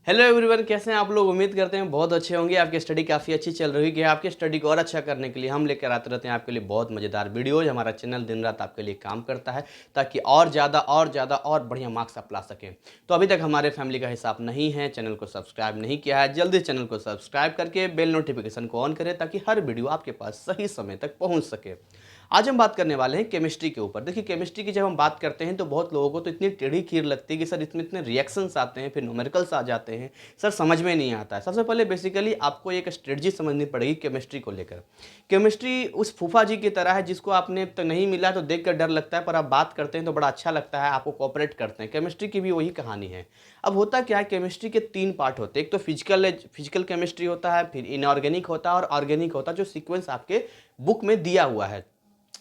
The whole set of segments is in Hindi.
हेलो एवरीवन, कैसे हैं आप लोग। उम्मीद करते हैं बहुत अच्छे होंगे। आपकी स्टडी काफ़ी अच्छी चल रही है। आपकी स्टडी को और अच्छा करने के लिए हम लेकर आते रहते हैं आपके लिए बहुत मज़ेदार वीडियोज। हमारा चैनल दिन रात आपके लिए काम करता है ताकि और ज़्यादा और बढ़िया मार्क्स आप ला सकें। तो अभी तक हमारे फैमिली का हिसाब नहीं है, चैनल को सब्सक्राइब नहीं किया है, जल्दी चैनल को सब्सक्राइब करके बेल नोटिफिकेशन को ऑन करें ताकि हर वीडियो आपके पास सही समय तक पहुँच सके। आज हम बात करने वाले हैं केमिस्ट्री के ऊपर। देखिए, केमिस्ट्री की जब हम बात करते हैं तो बहुत लोगों को तो इतनी टेढ़ी खीर लगती है कि सर इसमें इतने रिएक्शंस आते हैं, फिर न्यूमेरिकल्स आ जाते हैं, सर समझ में नहीं आता है। सबसे पहले बेसिकली आपको एक स्ट्रेटजी समझनी पड़ेगी केमिस्ट्री को लेकर। केमिस्ट्री उस फूफा जी की तरह है जिसको आपने अब तक नहीं मिला तो देख कर डर लगता है, पर आप बात करते हैं तो बड़ा अच्छा लगता है, आपको कोऑपरेट करते हैं। केमिस्ट्री की भी वही कहानी है। अब होता क्या है, केमिस्ट्री के 3 पार्ट होते हैं। एक तो फिजिकल केमिस्ट्री होता है, फिर इनऑर्गेनिक होता है और ऑर्गेनिक होता है, जो सीक्वेंस आपके बुक में दिया हुआ है।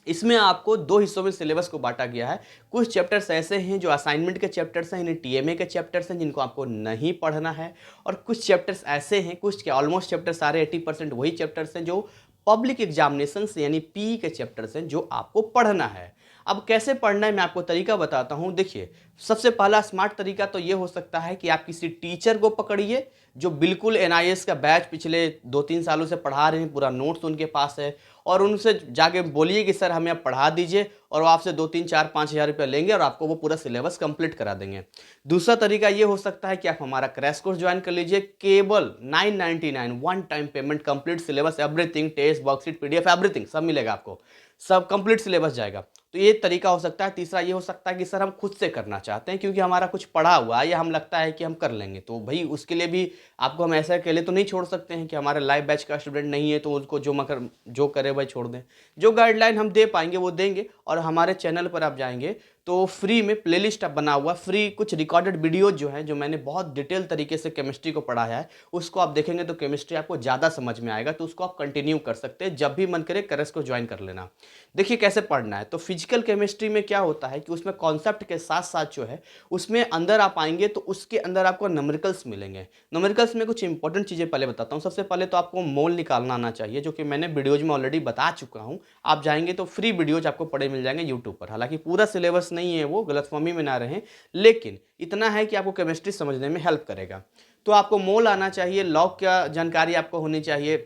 इसमें आपको 2 हिस्सों में सिलेबस को बांटा गया है। कुछ चैप्टर्स ऐसे हैं जो असाइनमेंट के चैप्टर्स हैं, यानी टीएमए के चैप्टर्स हैं जिनको आपको नहीं पढ़ना है, और कुछ चैप्टर्स ऐसे हैं, कुछ क्या ऑलमोस्ट चैप्टर सारे 80% वही चैप्टर्स हैं जो पब्लिक एग्जामिनेशंस यानी पीई के चैप्टर्स हैं जो आपको पढ़ना है। अब कैसे पढ़ना है मैं आपको तरीका बताता हूँ। देखिए, सबसे पहला स्मार्ट तरीका तो ये हो सकता है कि आप किसी टीचर को पकड़िए जो बिल्कुल एनआईएस का बैच पिछले 2-3 सालों से पढ़ा रहे हैं, पूरा नोट्स उनके पास है, और उनसे जाके बोलिए कि सर हमें आप पढ़ा दीजिए, और वो आपसे 2-3-4-5 हज़ार रुपये लेंगे और आपको वो पूरा सिलेबस कंप्लीट करा देंगे। दूसरा तरीका ये हो सकता है कि आप हमारा क्रैश कोर्स ज्वाइन कर लीजिए, केवल 999, one time payment, complete syllabus, everything, test, worksheet, PDF, everything सब मिलेगा आपको, सब कंप्लीट सिलेबस जाएगा। तो ये तरीका हो सकता है। तीसरा ये हो सकता है कि सर हम खुद से करना चाहते हैं क्योंकि हमारा कुछ पढ़ा हुआ है या हम लगता है कि हम कर लेंगे, तो भाई उसके लिए भी आपको हम ऐसा अकेले तो नहीं छोड़ सकते हैं कि हमारे लाइव बैच का स्टूडेंट नहीं है तो उसको जो करे वही छोड़ दें। जो गाइडलाइन हम दे पाएंगे वो देंगे, और हमारे चैनल पर आप जाएंगे तो फ्री में प्लेलिस्ट आप बना हुआ फ्री कुछ रिकॉर्डेड वीडियोज जो हैं, जो मैंने बहुत डिटेल तरीके से केमिस्ट्री को पढ़ाया है, उसको आप देखेंगे तो केमिस्ट्री आपको ज़्यादा समझ में आएगा। तो उसको आप कंटिन्यू कर सकते हैं, जब भी मन करे करस को ज्वाइन कर लेना। देखिए कैसे पढ़ना है। तो फिजिकल केमिस्ट्री में क्या होता है कि उसमें कॉन्सेप्ट के साथ साथ जो है उसमें अंदर आप आएंगे तो उसके अंदर आपको न्यूमेरिकल्स मिलेंगे। न्यूमेरिकल्स में कुछ इंपॉर्टेंट चीज़ें पहले बताता हूँ। सबसे पहले तो आपको मोल निकालना आना चाहिए, जो कि मैंने वीडियोज में ऑलरेडी बता चुका हूँ। आप जाएंगे तो फ्री वीडियोज आपको पड़े मिल जाएंगे यूट्यूब पर। हालांकि पूरा सिलेबस नहीं है, वो गलतफहमी में ना रहें, लेकिन इतना है कि आपको केमिस्ट्री समझने में हेल्प करेगा। तो आपको मोल आना चाहिए, लॉग का जानकारी आपको होनी चाहिए,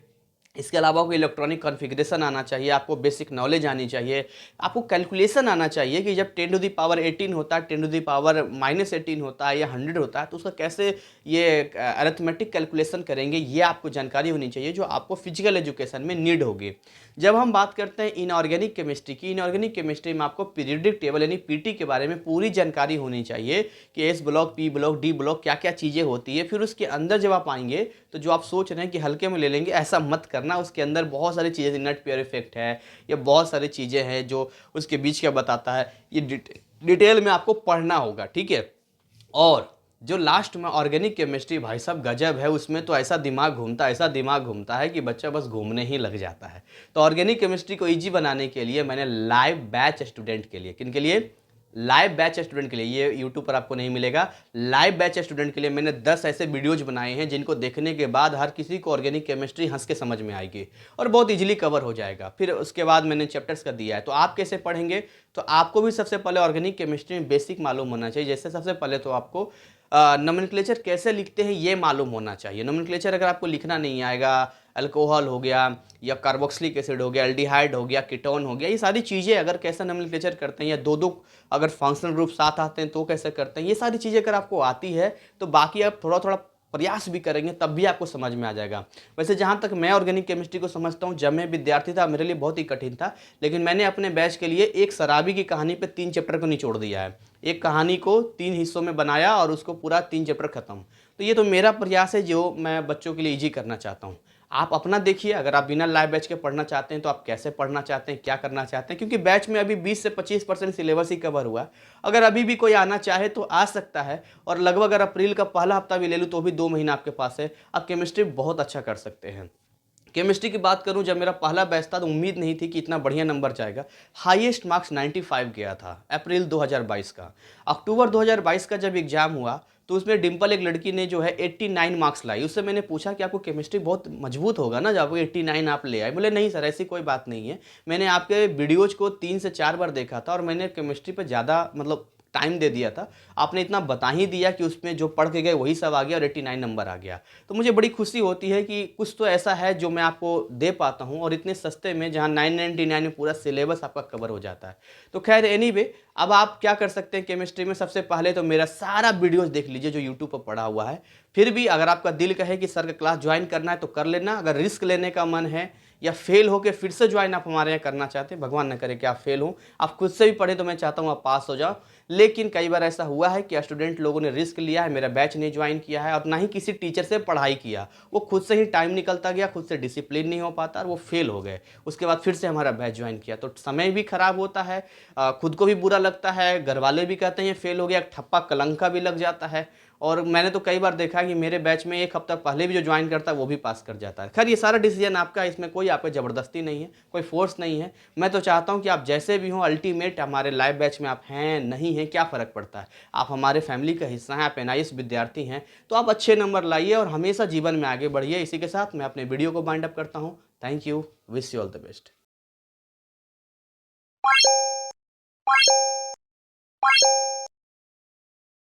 इसके अलावा आपको इलेक्ट्रॉनिक कॉन्फ़िगरेशन आना चाहिए, आपको बेसिक नॉलेज आनी चाहिए, आपको कैलकुलेशन आना चाहिए कि जब 10 टू द पावर 18 होता है, 10 टू द पावर -18 होता है या 100 होता है, तो उसका कैसे ये अरिथमेटिक कैलकुलेशन करेंगे, ये आपको जानकारी होनी चाहिए, जो आपको फिजिकल एजुकेशन में नीड होगी। जब हम बात करते हैं इनऑर्गेनिक केमिस्ट्री की, इनऑर्गेनिक केमिस्ट्री में आपको पीरियोडिक टेबल यानी पीटी के बारे में पूरी जानकारी होनी चाहिए कि S block, P block, D block क्या क्या चीज़ें होती है। फिर उसके अंदर जब आप आएंगे तो जो आप सोच रहे हैं कि हल्के में ले लेंगे, ऐसा मत करना। उसके अंदर बहुत सारी चीज़ें, नट पेयर इफेक्ट है, या बहुत सारी चीज़ें हैं जो उसके बीच का बताता है, ये डिटेल में आपको पढ़ना होगा, ठीक है। और जो लास्ट में ऑर्गेनिक केमिस्ट्री, भाई साहब गजब है, उसमें तो ऐसा दिमाग घूमता है कि बच्चा बस घूमने ही लग जाता है। तो ऑर्गेनिक केमिस्ट्री को इजी बनाने के लिए मैंने लाइव बैच स्टूडेंट के लिए, किन के लिए, लाइव बैच स्टूडेंट के लिए, ये यूट्यूब पर आपको नहीं मिलेगा, लाइव बैच स्टूडेंट के लिए मैंने 10 ऐसे वीडियोज बनाए हैं जिनको देखने के बाद हर किसी को ऑर्गेनिक केमिस्ट्री हंस के समझ में आएगी और बहुत इजीली कवर हो जाएगा। फिर उसके बाद मैंने चैप्टर्स का दिया है। तो आप कैसे पढ़ेंगे, तो आपको भी सबसे पहले ऑर्गेनिक केमिस्ट्री में बेसिक मालूम होना चाहिए। जैसे सबसे पहले तो आपको नोमेनक्लेचर कैसे लिखते हैं ये मालूम होना चाहिए। नोमेनक्लेचर अगर आपको लिखना नहीं आएगा, अल्कोहल हो गया या कार्बोक्सिलिक एसिड हो गया, एल्डिहाइड हो गया, कीटोन हो गया, ये सारी चीज़ें अगर कैसे नोमेनक्लेचर करते हैं, या दो दो अगर फंक्शनल ग्रुप साथ आते हैं तो कैसे करते हैं, ये सारी चीज़ें अगर आपको आती है तो बाकी आप थोड़ा थोड़ा प्रयास भी करेंगे तब भी आपको समझ में आ जाएगा। वैसे जहाँ तक मैं ऑर्गेनिक केमिस्ट्री को समझता हूँ, जब मैं विद्यार्थी था मेरे लिए बहुत ही कठिन था, लेकिन मैंने अपने बैच के लिए एक शराबी की कहानी पे 3 चैप्टर को निचोड़ दिया है। एक कहानी को 3 हिस्सों में बनाया और उसको पूरा 3 चैप्टर खत्म। तो ये तो मेरा प्रयास है जो मैं बच्चों के लिए ईजी करना चाहता हूँ। आप अपना देखिए, अगर आप बिना लाइव बैच के पढ़ना चाहते हैं तो आप कैसे पढ़ना चाहते हैं, क्या करना चाहते हैं, क्योंकि बैच में अभी 20 से 25% सिलेबस ही कवर हुआ है। अगर अभी भी कोई आना चाहे तो आ सकता है, और लगभग अगर अप्रैल का पहला हफ्ता भी ले लूँ तो भी 2 महीना आपके पास है, आप केमिस्ट्री बहुत अच्छा कर सकते हैं। केमिस्ट्री की बात करूं, जब मेरा पहला बैच था तो उम्मीद नहीं थी कि इतना बढ़िया नंबर जाएगा। हाईएस्ट मार्क्स 95 गया था अप्रैल 2022 का। अक्टूबर 2022 का जब एग्जाम हुआ तो उसमें डिम्पल एक लड़की ने जो है 89 मार्क्स लाई। उससे मैंने पूछा कि आपको केमिस्ट्री बहुत मजबूत होगा ना जब आपको 89 आप ले आए। बोले नहीं सर, ऐसी कोई बात नहीं है, मैंने आपके वीडियोज को 3 से 4 बार देखा था और मैंने केमिस्ट्री पर ज़्यादा मतलब टाइम दे दिया था, आपने इतना बता ही दिया कि उसमें जो पढ़ के गए वही सब आ गया और 89 नंबर आ गया। तो मुझे बड़ी खुशी होती है कि कुछ तो ऐसा है जो मैं आपको दे पाता हूँ और इतने सस्ते में, जहाँ 999 में पूरा सिलेबस आपका कवर हो जाता है। तो खैर एनीवे, अब आप क्या कर सकते हैं केमिस्ट्री में, सबसे पहले तो मेरा सारा वीडियोस देख लीजिए जो यूट्यूब पर पड़ा हुआ है। फिर भी अगर आपका दिल कहे कि सर का क्लास ज्वाइन करना है तो कर लेना। अगर रिस्क लेने का मन है या फेल होकर फिर से ज्वाइन आप हमारे यहाँ करना चाहते हैं, भगवान न करे कि आप फेल हो, आप खुद से भी पढ़े, तो मैं चाहता हूँ आप पास हो जाओ। लेकिन कई बार ऐसा हुआ है कि स्टूडेंट लोगों ने रिस्क लिया है, मेरा बैच नहीं ज्वाइन किया है और ना ही किसी टीचर से पढ़ाई किया, वो खुद से ही टाइम निकलता गया, खुद से डिसिप्लिन नहीं हो पाता और वो फेल हो गए। उसके बाद फिर से हमारा बैच ज्वाइन किया तो समय भी खराब होता है, खुद को भी बुरा लगता है, घर वाले भी कहते हैं फेल हो गया, ठप्पा कलंका भी लग जाता है। और मैंने तो कई बार देखा है कि मेरे बैच में एक हफ्ता पहले भी जो ज्वाइन करता है वो भी पास कर जाता है। खैर ये सारा डिसीजन आपका है, इसमें कोई आपका ज़बरदस्ती नहीं है, कोई फोर्स नहीं है। मैं तो चाहता हूं कि आप जैसे भी हों, अल्टीमेट हमारे लाइव बैच में आप हैं नहीं हैं क्या फ़र्क पड़ता है। आप हमारे फैमिली का हिस्सा हैं, आप एनआईएस विद्यार्थी हैं, तो आप अच्छे नंबर लाइए और हमेशा जीवन में आगे बढ़िए। इसी के साथ मैं अपने वीडियो को बाइंड अप करता हूँ। Thank you, wish you all the best.